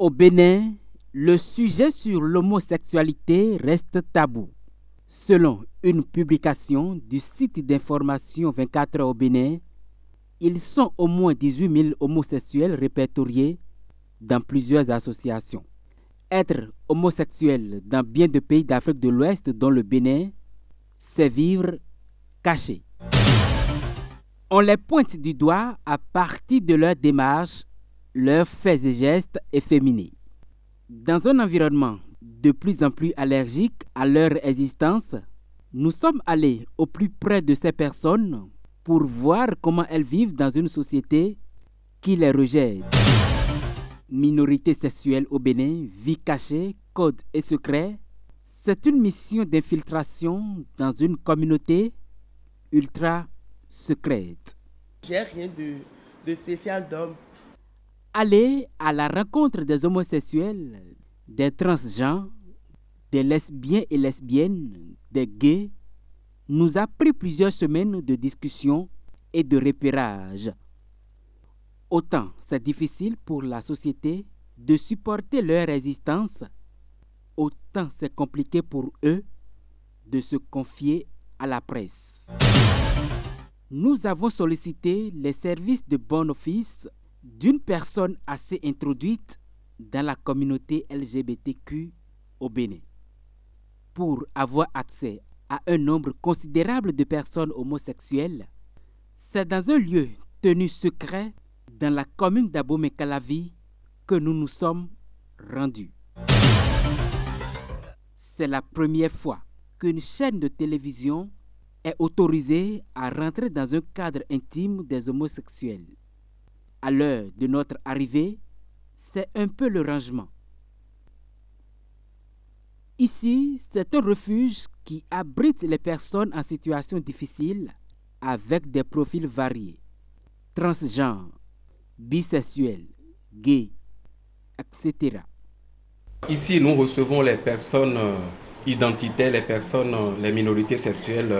Au Bénin, le sujet sur l'homosexualité reste tabou. Selon une publication du site d'information 24 heures au Bénin, ils sont au moins 18 000 homosexuels répertoriés dans plusieurs associations. Être homosexuel dans bien de pays d'Afrique de l'Ouest, dont le Bénin, c'est vivre caché. On les pointe du doigt à partir de leur démarche, leurs faits et gestes efféminés. Dans un environnement de plus en plus allergique à leur existence, nous sommes allés au plus près de ces personnes pour voir comment elles vivent dans une société qui les rejette. Minorité sexuelle au Bénin, vie cachée, codes et secrets, c'est une mission d'infiltration dans une communauté ultra secrète. J'ai rien de spécial d'homme. Aller à la rencontre des homosexuels, des transgenres, des lesbiens et lesbiennes, des gays, nous a pris plusieurs semaines de discussion et de repérage. Autant c'est difficile pour la société de supporter leur résistance, autant c'est compliqué pour eux de se confier à la presse. Nous avons sollicité les services de bon office d'une personne assez introduite dans la communauté LGBTQ au Bénin. Pour avoir accès à un nombre considérable de personnes homosexuelles, c'est dans un lieu tenu secret dans la commune d'Abomey-Calavi que nous nous sommes rendus. C'est la première fois qu'une chaîne de télévision est autorisée à rentrer dans un cadre intime des homosexuels. À l'heure de notre arrivée, c'est un peu le rangement. Ici, c'est un refuge qui abrite les personnes en situation difficile avec des profils variés, transgenres, bisexuels, gays, etc. Ici, nous recevons les personnes identitaires, les minorités sexuelles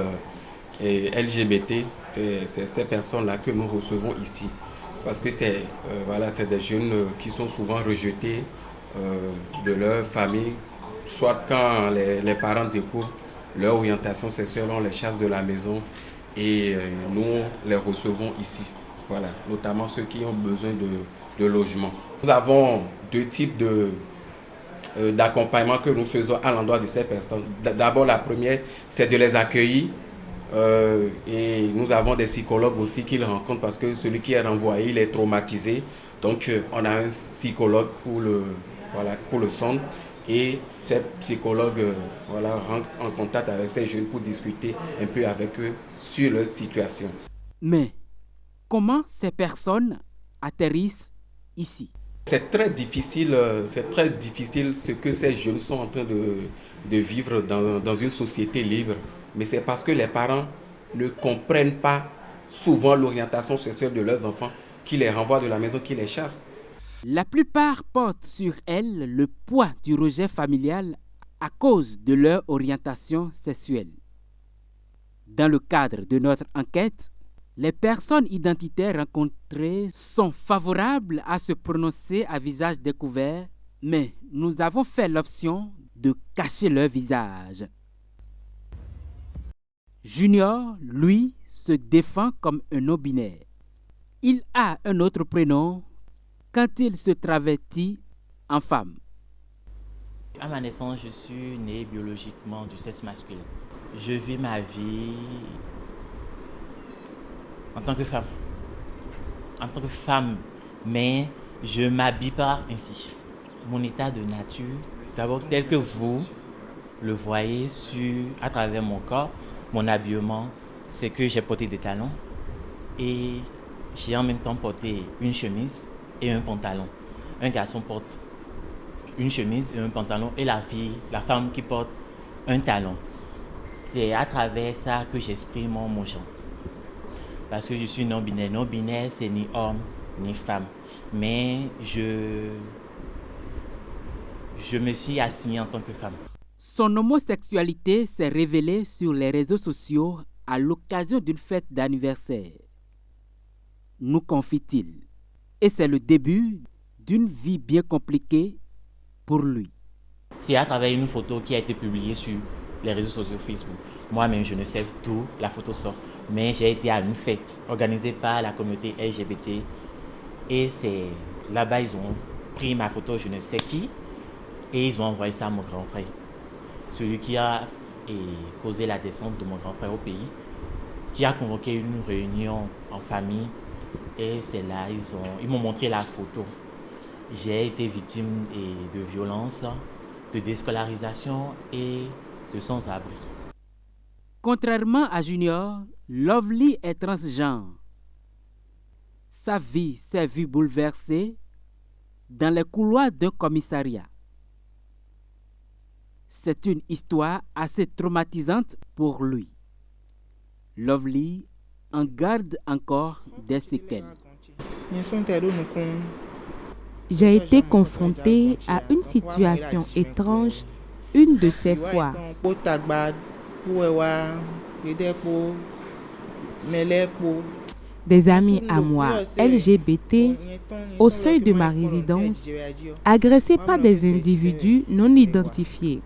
et LGBT. C'est ces personnes-là que nous recevons ici. Parce que c'est des jeunes qui sont souvent rejetés de leur famille, soit quand les parents découvrent leur orientation sexuelle, on les chasse de la maison et nous les recevons ici. Voilà, notamment ceux qui ont besoin de logement. Nous avons deux types d'accompagnement que nous faisons à l'endroit de ces personnes. D'abord, la première, c'est de les accueillir. Et nous avons des psychologues aussi qui les rencontrent parce que celui qui est renvoyé, il est traumatisé. Donc, on a un psychologue pour le centre. Et ces psychologues rentrent en contact avec ces jeunes pour discuter un peu avec eux sur leur situation. Mais comment ces personnes atterrissent ici? C'est très difficile ce que ces jeunes sont en train de vivre dans une société libre. Mais c'est parce que les parents ne comprennent pas souvent l'orientation sexuelle de leurs enfants, qui les renvoient de la maison, qui les chassent. La plupart portent sur elles le poids du rejet familial à cause de leur orientation sexuelle. Dans le cadre de notre enquête, les personnes identitaires rencontrées sont favorables à se prononcer à visage découvert, mais nous avons fait l'option de cacher leur visage. Junior, lui, se défend comme un non-binaire. Il a un autre prénom quand il se travestit en femme. À ma naissance, je suis né biologiquement du sexe masculin. Je vis ma vie en tant que femme. En tant que femme, mais je ne m'habille pas ainsi. Mon état de nature, d'abord tel que vous le voyez à travers mon corps, mon habillement, c'est que j'ai porté des talons et j'ai en même temps porté une chemise et un pantalon. Un garçon porte une chemise et un pantalon et la femme qui porte un talon. C'est à travers ça que j'exprime mon genre. Parce que je suis non-binaire. Non-binaire, c'est ni homme ni femme. Mais je me suis assigné en tant que femme. Son homosexualité s'est révélée sur les réseaux sociaux à l'occasion d'une fête d'anniversaire. Nous confie-t-il. Et c'est le début d'une vie bien compliquée pour lui. C'est à travers une photo qui a été publiée sur les réseaux sociaux Facebook. Moi-même, je ne sais d'où la photo sort. Mais j'ai été à une fête organisée par la communauté LGBT. Et c'est là-bas, ils ont pris ma photo, je ne sais qui. Et ils ont envoyé ça à mon grand frère. Celui qui a causé la descente de mon grand frère au pays. Qui a convoqué une réunion en famille. Et c'est là, ils m'ont montré la photo. J'ai été victime de violences, de déscolarisation et de sans-abri. Contrairement à Junior, Lovely est transgenre. Sa vie s'est vue bouleversée dans les couloirs d'un commissariat. C'est une histoire assez traumatisante pour lui. Lovely en garde encore des séquelles. J'ai été confrontée à une situation étrange une de ces fois. Des amis à moi, LGBT, au seuil de ma résidence, agressés par des individus non identifiés.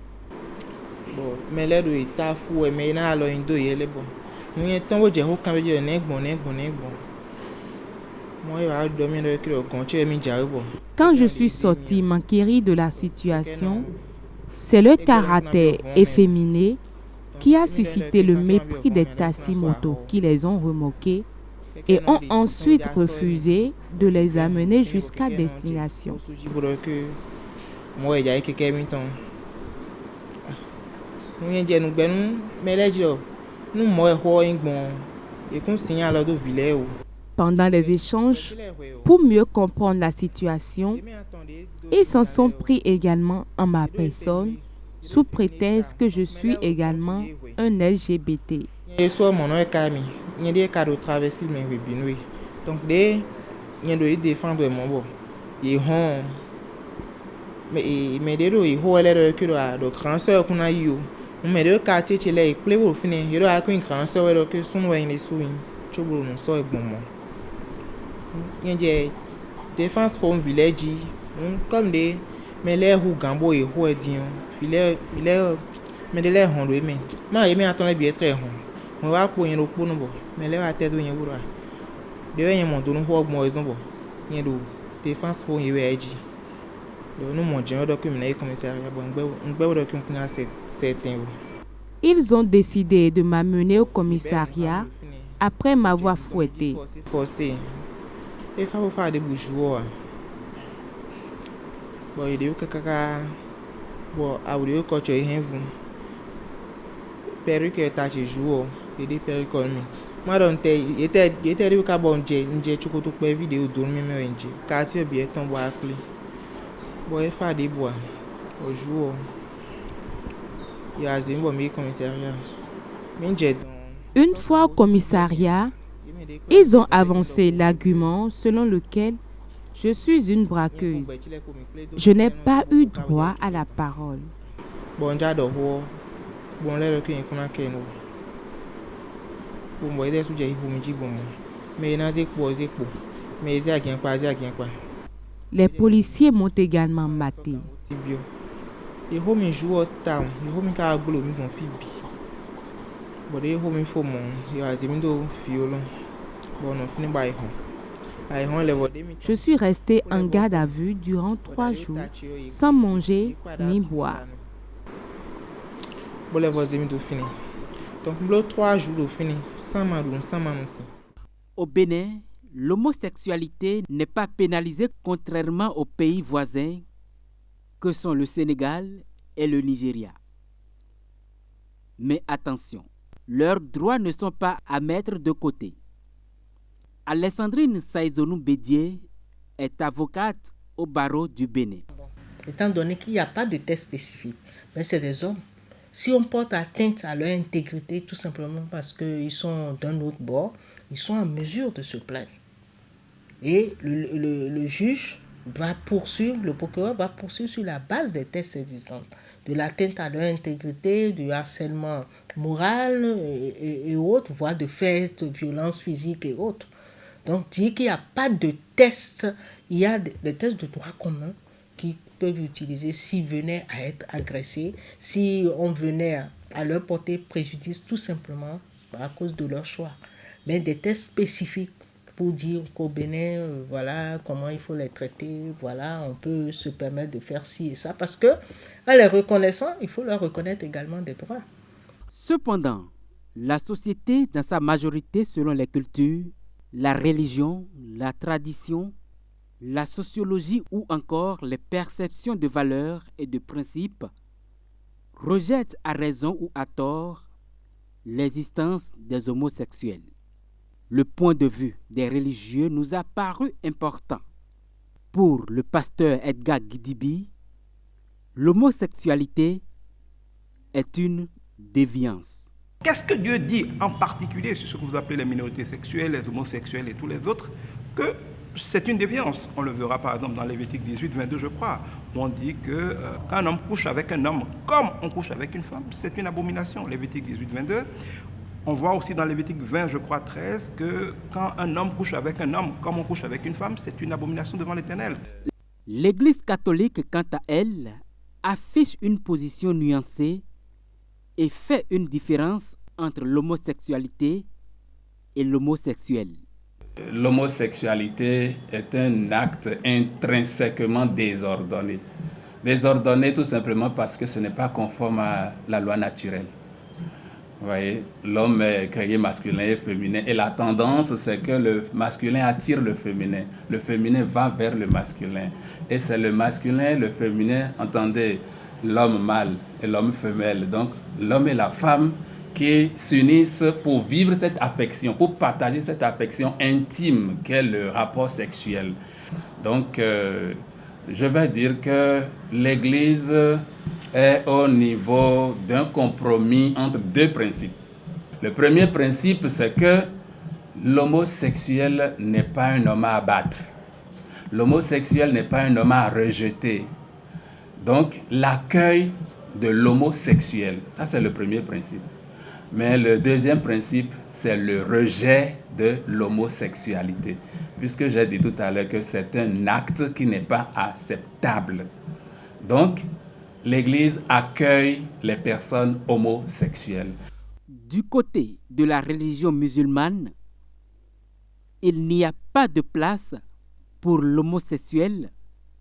Quand je suis sortie m'enquérir de la situation, c'est le caractère efféminé qui a suscité le mépris des taxi-motos qui les ont remorqués et ont ensuite refusé de les amener jusqu'à destination. Pendant les échanges, pour mieux comprendre la situation, ils s'en sont pris également en ma personne, sous prétexte que je suis également un LGBT. Défense pour un village, comme des mais les roues gambo et roues dion, filet, mais de l'air hondu, mais attendez bien très hon. On va pour un repos, mais les à tête de Yaboura. De rien, mon don, ou moi, ils ont beau. Défense pour un village. Nous, mon général document, commissariat, un beau document, c'est un. Ils ont décidé de m'amener au commissariat après m'avoir fouetté. Il faut faire des bourgeois. Bon, il y a quelqu'un bon, à vous dire que tu es un vous. Perruque est à jouer, il dit perruque comme moi. Moi, donc, il était dit que bon, j'ai tu peux tout vidéo dormir, mais j'ai quartier bien tombé à clé. Bon, il faut des bois. Au jour, il y a un bon commissariat. Une fois au commissariat, ils ont avancé l'argument selon lequel je suis une braqueuse. Je n'ai pas eu droit à la parole. Les policiers m'ont également maté. Je suis restée en garde à vue durant 3 jours, sans manger ni boire. Au Bénin, l'homosexualité n'est pas pénalisée contrairement aux pays voisins que sont le Sénégal et le Nigeria. Mais attention, leurs droits ne sont pas à mettre de côté. Alessandrine Saïzonou Bédié est avocate au barreau du Bénin. Étant donné qu'il n'y a pas de test spécifique, mais c'est des hommes. Si on porte atteinte à leur intégrité, tout simplement parce qu'ils sont d'un autre bord, ils sont en mesure de se plaindre. Et le juge va poursuivre, le procureur va poursuivre sur la base des tests existants, de l'atteinte à leur intégrité, du harcèlement moral et autres, voire de faits, de violences physiques et autres. Donc, dire qu'il n'y a pas de test, il y a des tests de droit commun qui peuvent utiliser s'ils venaient à être agressés, si on venait à leur porter préjudice tout simplement à cause de leur choix. Mais des tests spécifiques pour dire qu'au Bénin, voilà comment il faut les traiter, voilà, on peut se permettre de faire ci et ça, parce que en les reconnaissant, il faut leur reconnaître également des droits. Cependant, la société, dans sa majorité selon les cultures, la religion, la tradition, la sociologie ou encore les perceptions de valeurs et de principes, rejette à raison ou à tort l'existence des homosexuels. Le point de vue des religieux nous a paru important. Pour le pasteur Edgar Gidibi, l'homosexualité est une déviance. Qu'est-ce que Dieu dit en particulier sur ce que vous appelez les minorités sexuelles, les homosexuels et tous les autres? Que c'est une déviance. On le verra par exemple dans Lévitique 18, 22, je crois, où on dit que quand un homme couche avec un homme comme on couche avec une femme, c'est une abomination. Lévitique 18, 22. On voit aussi dans Lévitique 20, je crois 13, que quand un homme couche avec un homme comme on couche avec une femme, c'est une abomination devant l'Éternel. L'Église catholique, quant à elle, affiche une position nuancée et fait une différence entre l'homosexualité et l'homosexuel. L'homosexualité est un acte intrinsèquement désordonné. Désordonné tout simplement parce que ce n'est pas conforme à la loi naturelle. Vous voyez, l'homme est créé masculin et féminin et la tendance c'est que le masculin attire le féminin va vers le masculin. Et c'est le masculin, le féminin, entendez, l'homme mâle et l'homme femelle. Donc l'homme et la femme qui s'unissent pour vivre cette affection, pour partager cette affection intime qu'est le rapport sexuel. Donc je vais dire que l'Église est au niveau d'un compromis entre deux principes. Le premier principe, c'est que l'homosexuel n'est pas un homme à abattre. L'homosexuel n'est pas un homme à rejeter. Donc, l'accueil de l'homosexuel, ça c'est le premier principe. Mais le deuxième principe, c'est le rejet de l'homosexualité. Puisque j'ai dit tout à l'heure que c'est un acte qui n'est pas acceptable. Donc, l'Église accueille les personnes homosexuelles. Du côté de la religion musulmane, il n'y a pas de place pour l'homosexuel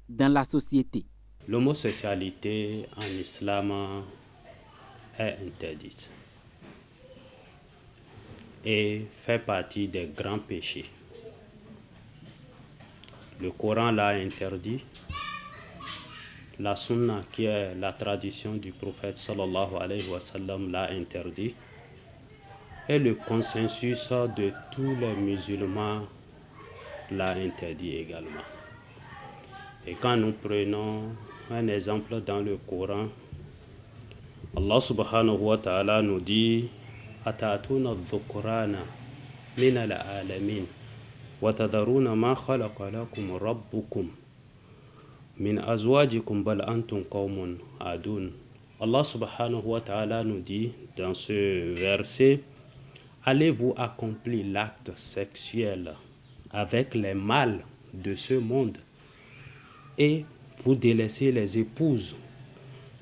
dans la société. L'homosexualité en islam est interdite et fait partie des grands péchés. Le Coran l'a interdit. La sunna, qui est la tradition du prophète sallallahu alayhi wa sallam, l'a interdit. Et le consensus de tous les musulmans l'a interdit également. Et quand nous prenons un exemple dans le Coran, Allah subhanahu wa ta'ala nous dit Atatuna dhukurana min al-alamin wa tadharuna ma khalaqa lakum rabbukum min azwajikum bal antum qawmun adun. Allah subhanahu wa ta'ala nous dit dans ce verset, allez-vous accomplir l'acte sexuel avec les mâles de ce monde et vous délaissez les épouses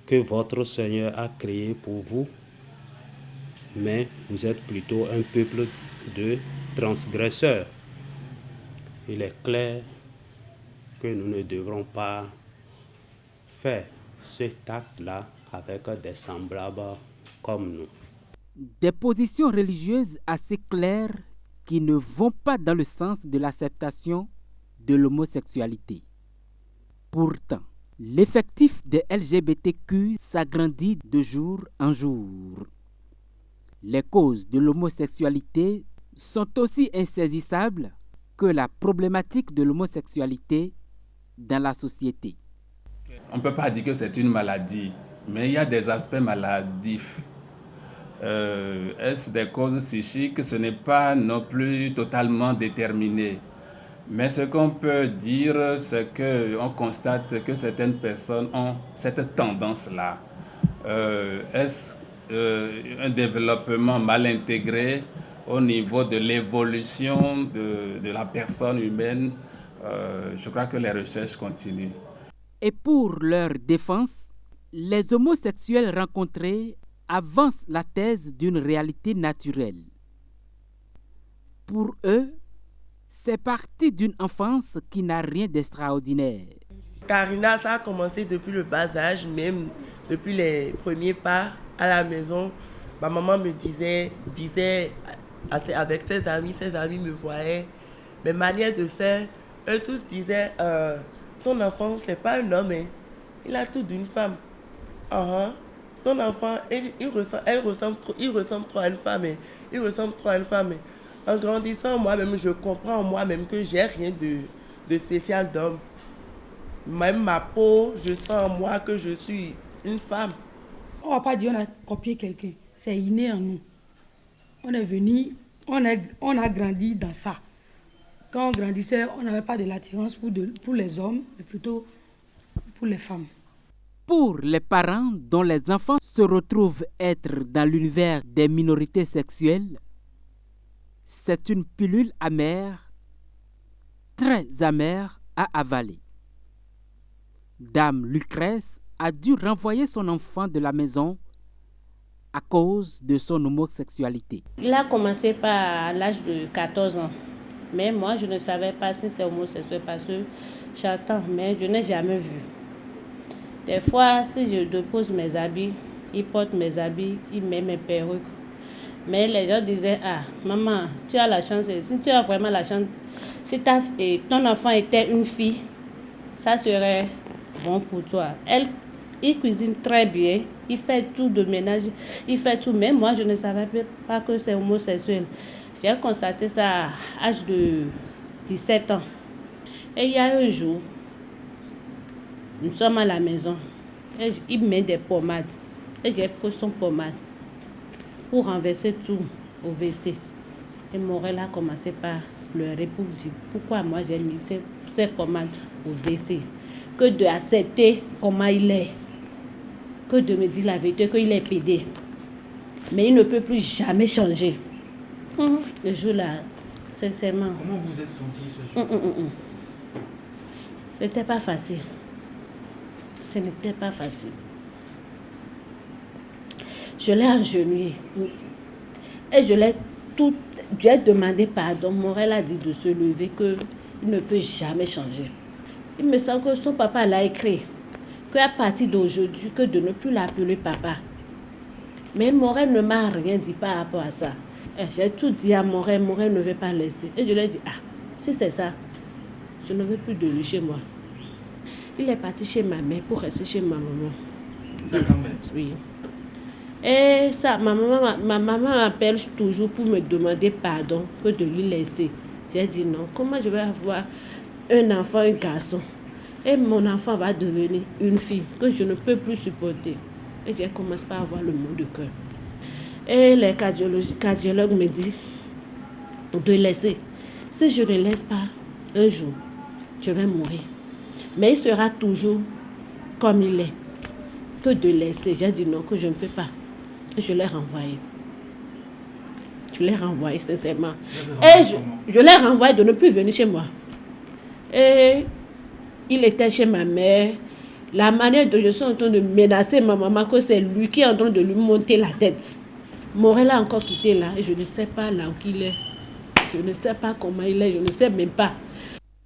que votre Seigneur a créées pour vous, mais vous êtes plutôt un peuple de transgresseurs. Il est clair que nous ne devrons pas faire cet acte-là avec des semblables comme nous. Des positions religieuses assez claires qui ne vont pas dans le sens de l'acceptation de l'homosexualité. Pourtant, l'effectif des LGBTQ s'agrandit de jour en jour. Les causes de l'homosexualité sont aussi insaisissables que la problématique de l'homosexualité dans la société. On ne peut pas dire que c'est une maladie, mais il y a des aspects maladifs. Est-ce des causes psychiques? Ce n'est pas non plus totalement déterminé. Mais ce qu'on peut dire, c'est qu'on constate que certaines personnes ont cette tendance-là. Est-ce un développement mal intégré au niveau de l'évolution de la personne humaine, je crois que les recherches continuent. Et pour leur défense, les homosexuels rencontrés avancent la thèse d'une réalité naturelle. Pour eux, c'est parti d'une enfance qui n'a rien d'extraordinaire. Karina, ça a commencé depuis le bas âge, même depuis les premiers pas à la maison. Ma maman me disait avec ses amis me voyaient. Mes manières de faire, eux tous disaient, ton enfant, c'est pas un homme, hein. Il a tout d'une femme. Ton enfant, il ressemble trop à une femme. Hein. Il ressemble trop à une femme. Hein. En grandissant, moi-même, je comprends en moi-même que j'ai rien de spécial d'homme. Même ma peau, je sens en moi que je suis une femme. On ne va pas dire qu'on a copié quelqu'un. C'est inné en nous. On est venu, on a grandi dans ça. Quand on grandissait, on n'avait pas de l'attirance pour les hommes, mais plutôt pour les femmes. Pour les parents dont les enfants se retrouvent être dans l'univers des minorités sexuelles, c'est une pilule amère, très amère à avaler. Dame Lucrèce a dû renvoyer son enfant de la maison à cause de son homosexualité. Il a commencé à l'âge de 14 ans. Mais moi, je ne savais pas si c'est homosexuel parce que j'attends, mais je n'ai jamais vu. Des fois, si je dépose mes habits, il porte mes habits, il met mes perruques. Mais les gens disaient, ah, maman, tu as la chance, si tu as vraiment la chance, si ton enfant était une fille, ça serait bon pour toi. Il cuisine très bien, il fait tout de ménage, il fait tout. Mais moi, je ne savais pas que c'est homosexuel. J'ai constaté ça à l'âge de 17 ans. Et il y a un jour, nous sommes à la maison, et il met des pommades. Et j'ai pris son pommade pour renverser tout au WC. Et Morel a commencé par pleurer pour dire pourquoi moi j'ai mis ces pommades au WC. Que d'accepter comment il est. Que de me dire la vérité, qu'il est pédé. Mais il ne peut plus jamais changer. Le jour-là, sincèrement. Comment vous êtes senti ce jour? C'était pas facile. Ce n'était pas facile. Je l'ai agenouillé. Et j'ai demandé pardon. Morel a dit de se lever, qu'il ne peut jamais changer. Il me semble que son papa l'a écrit. Qu'à partir d'aujourd'hui, que de ne plus l'appeler papa. Mais Morel ne m'a rien dit par rapport à ça. J'ai tout dit à Morel ne veut pas laisser. Et je lui ai dit, si c'est ça, je ne veux plus de lui chez moi. Il est parti chez ma mère pour rester chez ma maman. Sa grand-mère? Oui. Et ça, ma maman m'appelle toujours pour me demander pardon que de lui laisser. J'ai dit non, comment je vais avoir un enfant, un garçon, et mon enfant va devenir une fille que je ne peux plus supporter. Et j'ai commencé par avoir le mot de cœur. Et les cardiologues me disent de laisser. Si je ne laisse pas, un jour, je vais mourir. Mais il sera toujours comme il est. Que de laisser. J'ai dit non, que je ne peux pas. Et je l'ai renvoyé. Je l'ai renvoyé sincèrement. Et je l'ai renvoyé de ne plus venir chez moi. Et il était chez ma mère. La manière dont je suis en train de menacer ma maman, que c'est lui qui est en train de lui monter la tête. Morel a encore quitté là et je ne sais pas là où il est. Je ne sais pas comment il est, je ne sais même pas.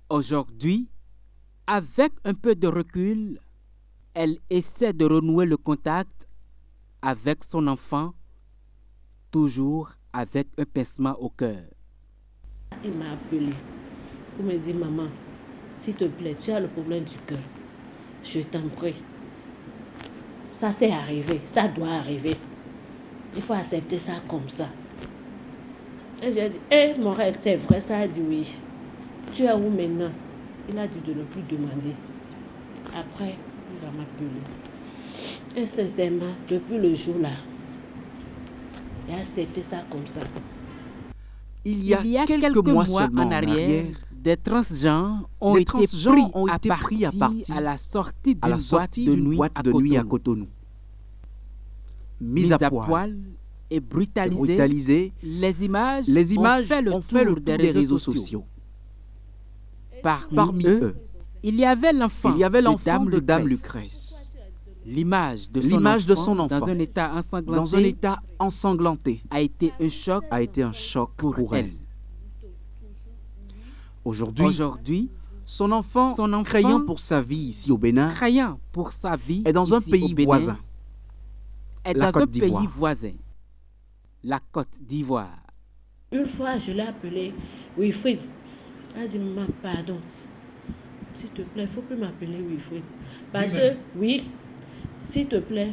Aujourd'hui, avec un peu de recul, elle essaie de renouer le contact avec son enfant, toujours avec un pincement au cœur. Il m'a appelé pour me dire, maman, s'il te plaît, tu as le problème du cœur. Je t'en prie. Ça c'est arrivé, ça doit arriver. Il faut accepter ça comme ça. Et j'ai dit, Morel, c'est vrai, ça a dit oui. Tu es où maintenant? Il a dit de ne plus demander. Après, il va m'appeler. Et sincèrement, depuis le jour-là, il a accepté ça comme ça. Il y a quelques mois seulement en arrière, des transgenres ont été pris à partie à la sortie d'une boîte de nuit à Cotonou. Mis à poil, et brutalisés, les images ont fait le tour des réseaux sociaux. Parmi eux, il y avait l'enfant de Dame Lucrèce. L'image de son enfant dans un état ensanglanté a été un choc pour elle. Aujourd'hui, son enfant, craignant pour sa vie ici au Bénin, est dans un pays voisin, la Côte d'Ivoire. Une fois, je l'ai appelé Wilfried. Elle a dit, maman, pardon. S'il te plaît, il ne faut plus m'appeler Wilfried. Parce que, oui, s'il te plaît,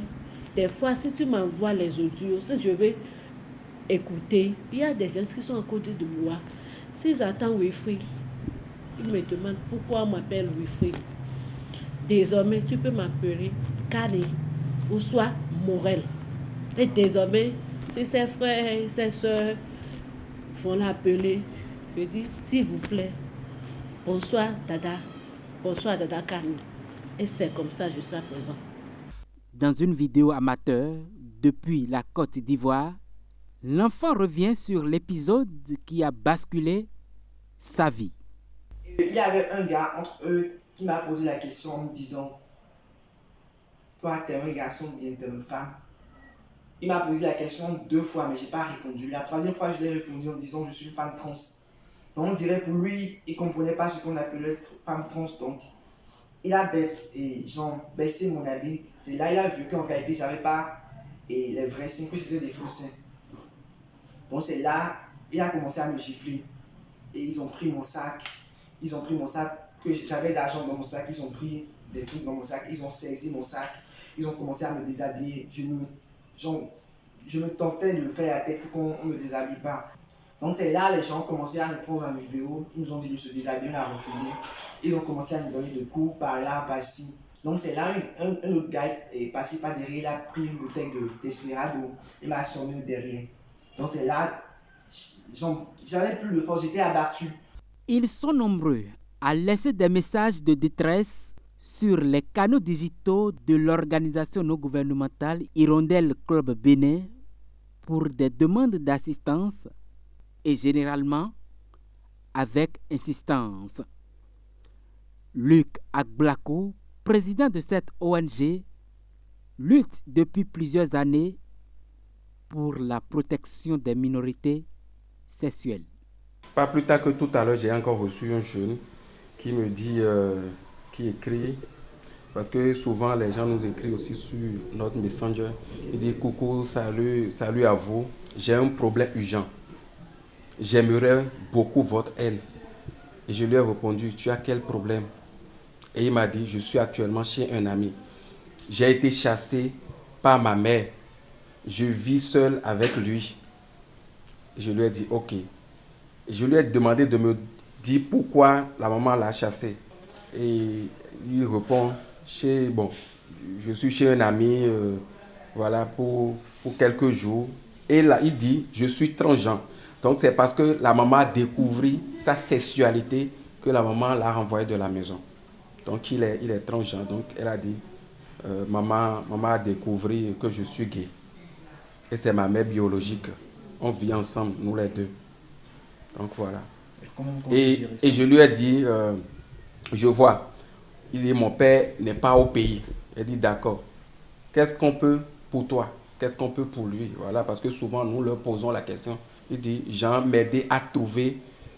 des fois, si tu m'envoies les audios, si je vais écouter, il y a des gens qui sont à côté de moi. S'ils attendent Wilfried, ils me demandent pourquoi on m'appelle Wilfried. Désormais, tu peux m'appeler Kari ou soit Morel. Et désormais, si ses frères et ses soeurs vont l'appeler, je dis, s'il vous plaît, bonsoir Dada Kari. Et c'est comme ça que je serai présent. Dans une vidéo amateur depuis la Côte d'Ivoire, l'enfant revient sur l'épisode qui a basculé sa vie. Il y avait un gars entre eux qui m'a posé la question en me disant, toi, t'es un garçon ou bien t'es une femme? Il m'a posé la question 2 fois, mais je n'ai pas répondu. La 3e fois, je l'ai répondu en disant, je suis une femme trans. Donc, on dirait pour lui, il ne comprenait pas ce qu'on appelait femme trans. Donc, il a baissé mon habit. Et là, il a vu qu'en réalité, je n'avais pas les vrais seins, que c'était des faux seins. Donc, c'est là, il a commencé à me gifler. Et ils ont pris mon sac. Que j'avais d'argent dans mon sac. Ils ont pris des trucs dans mon sac. Ils ont saisi mon sac. Ils ont commencé à me déshabiller. Je me tentais de faire la tête pour qu'on ne me déshabille pas. Donc c'est là les gens ont commencé à nous prendre en vidéo. Ils nous ont dit de se déshabiller, on a refusé. Ils ont commencé à nous donner des coups par là, par ici. Donc c'est là un autre gars est passé par derrière. Il a pris une bouteille de Desperado. Il m'a assommé derrière. Donc c'est là, j'avais plus de force, j'étais abattu. Ils sont nombreux à laisser des messages de détresse sur les canaux digitaux de l'organisation non gouvernementale Hirondelle Club Bénin pour des demandes d'assistance et généralement avec insistance. Luc Agblako, président de cette ONG, lutte depuis plusieurs années pour la protection des minorités sexuelles. Pas plus tard que tout à l'heure, j'ai encore reçu un jeune qui me dit, qui écrit, parce que souvent les gens nous écrivent aussi sur notre Messenger. Il dit, coucou, salut à vous, j'ai un problème urgent. J'aimerais beaucoup votre aide. Et je lui ai répondu, tu as quel problème? Et il m'a dit, je suis actuellement chez un ami. J'ai été chassé par ma mère. Je vis seul avec lui. Je lui ai dit, ok. Je lui ai demandé de me dire pourquoi la maman l'a chassé. Et il répond, je suis chez un ami voilà, pour quelques jours. Et là, il dit, je suis transgenre. Donc c'est parce que la maman a découvert sa sexualité que la maman l'a renvoyé de la maison. Donc il est transgenre. Donc elle a dit, maman a découvert que je suis gay. Et c'est ma mère biologique. On vit ensemble, nous les deux. Donc voilà. Et je lui ai dit, je vois. Il dit, mon père n'est pas au pays. Elle dit, d'accord. Qu'est-ce qu'on peut pour toi? Qu'est-ce qu'on peut pour lui? Voilà, parce que souvent, nous leur posons la question. Il dit, Jean, m'aider à trouver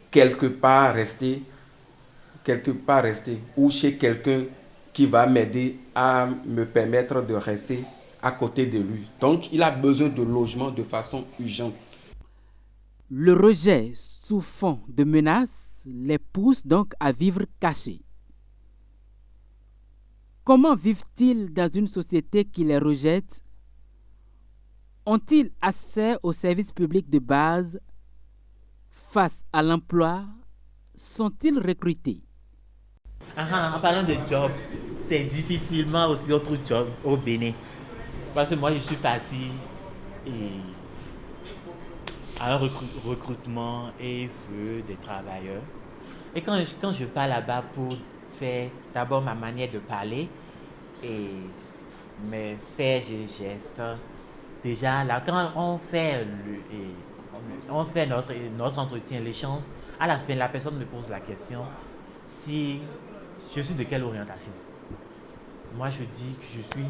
quelque part rester, ou chez quelqu'un qui va m'aider à me permettre de rester à côté de lui. Donc, il a besoin de logement de façon urgente. Le rejet sous fond de menaces les pousse donc à vivre cachés. Comment vivent-ils dans une société qui les rejette? Ont-ils accès aux services publics de base? Face à l'emploi, sont-ils recrutés? En parlant de job, c'est difficilement aussi autre job au Bénin. Parce que moi, je suis parti à un recrutement et vœux des travailleurs. Et quand je pars là-bas pour faire d'abord ma manière de parler et mes faits et gestes, déjà là, quand on fait, notre entretien, l'échange, à la fin, la personne me pose la question si je suis de quelle orientation. Moi, je dis que je suis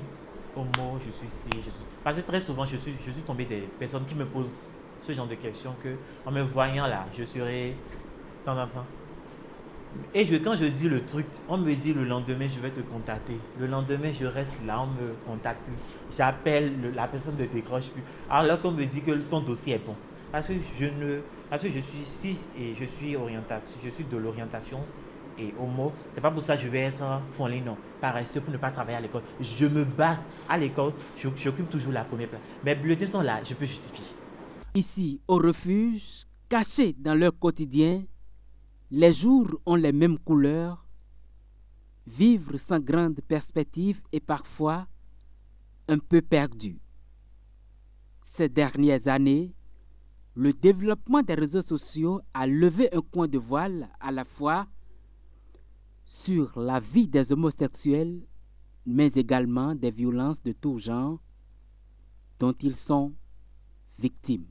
homo, je suis ci, je suis... Parce que très souvent, je suis tombé des personnes qui me posent ce genre de questions que, en me voyant là, je serai de temps en temps. Et quand je dis le truc, on me dit le lendemain, je vais te contacter. Le lendemain, je reste là, on me contacte plus. J'appelle, la personne ne décroche plus. Alors qu'on me dit que ton dossier est bon. Parce que je suis cis et je suis de l'orientation et homo. C'est pas pour ça que je vais être fonlé, non. Paresseux pour ne pas travailler à l'école. Je me bats à l'école, j'occupe toujours la première place. Mes bulletins sont là, je peux justifier. Ici, au refuge, cachés dans leur quotidien, les jours ont les mêmes couleurs, vivre sans grande perspective et parfois un peu perdu. Ces dernières années, le développement des réseaux sociaux a levé un coin de voile à la fois sur la vie des homosexuels, mais également des violences de tout genre dont ils sont victimes.